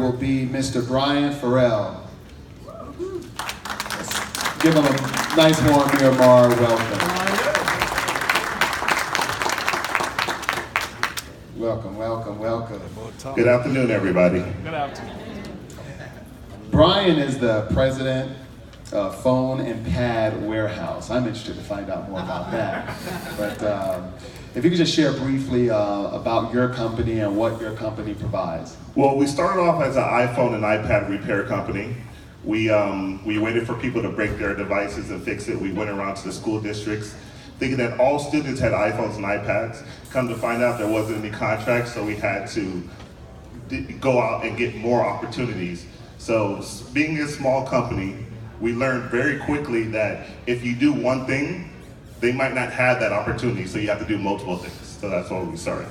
will be Mr. Brian Farrell. Let's give him a nice warm Miramar welcome. Welcome, welcome, welcome. Good afternoon, everybody. Good afternoon. Brian is the president of Phone and Pad Warehouse. I'm interested to find out more about that. But if you could just share briefly about your company and what your company provides. Well, we started off as an iPhone and iPad repair company. We waited for people to break their devices and fix it. We went around to the school districts thinking that all students had iPhones and iPads. Come to find out there wasn't any contracts, so we had to go out and get more opportunities. So being a small company, we learned very quickly that if you do one thing, they might not have that opportunity, so you have to do multiple things. So that's why we started.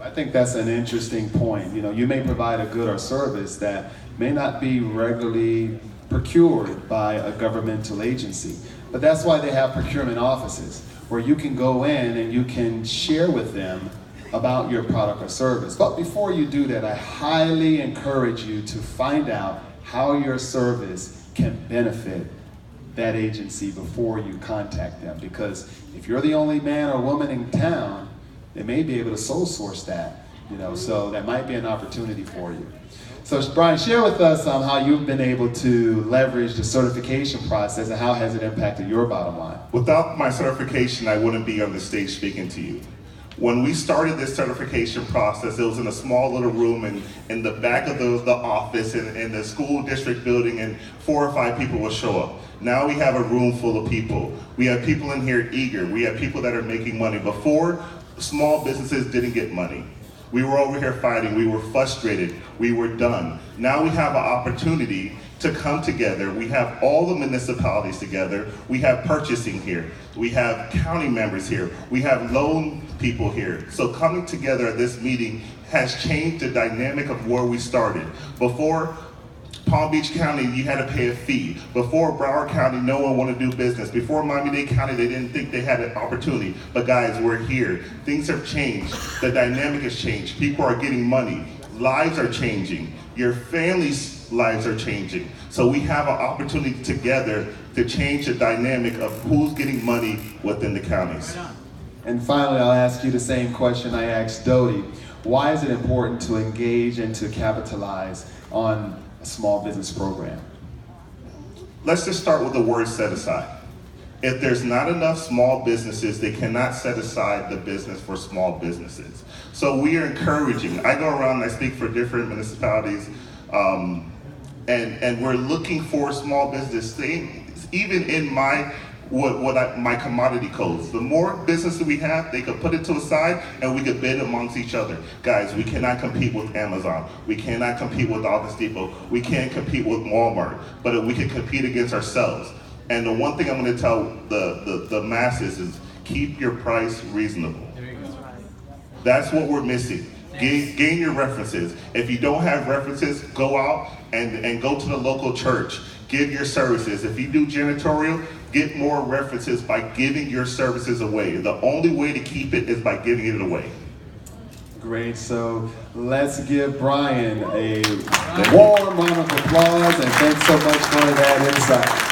I think that's an interesting point. You know, you may provide a good or service that may not be regularly procured by a governmental agency, but that's why they have procurement offices where you can go in and you can share with them about your product or service. But before you do that, I highly encourage you to find out how your service can benefit that agency before you contact them. Because if you're the only man or woman in town, they may be able to sole source that, you know, so that might be an opportunity for you. So Brian, share with us how you've been able to leverage the certification process and how has it impacted your bottom line? Without my certification, I wouldn't be on the stage speaking to you. When we started this certification process, it was in a small little room in the back of the office in the school district building, and 4 or 5 people will show up. Now we have a room full of people. We have people in here eager. We have people that are making money. Before, small businesses didn't get money. We were over here fighting. We were frustrated. We were done. Now we have an opportunity to come together. We have all the municipalities together. We have purchasing here. We have county members here. We have loan people here. So coming together at this meeting has changed the dynamic of where we started. Before Palm Beach County, you had to pay a fee. Before Broward County, no one wanted to do business. Before Miami-Dade County, they didn't think they had an opportunity. But guys, we're here. Things have changed. The dynamic has changed. People are getting money. Lives are changing. Your family's lives are changing. So we have an opportunity together to change the dynamic of who's getting money within the counties. And finally, I'll ask you the same question I asked Dodie. Why is it important to engage and to capitalize on a small business program? Let's just start with the word set aside. If there's not enough small businesses, they cannot set aside the business for small businesses. So we are encouraging. I go around and I speak for different municipalities, and we're looking for small business things, even in my commodity codes. The more businesses we have, they could put it to the side and we could bid amongst each other. Guys, we cannot compete with Amazon. We cannot compete with Office Depot. We can't compete with Walmart, but we can compete against ourselves. And the one thing I'm going to tell the masses is keep your price reasonable. That's what we're missing. Gain your references. If you don't have references, go out and go to the local church. Give your services. If you do janitorial, get more references by giving your services away. The only way to keep it is by giving it away. Great, so let's give Brian a warm round of applause and thanks so much for that insight.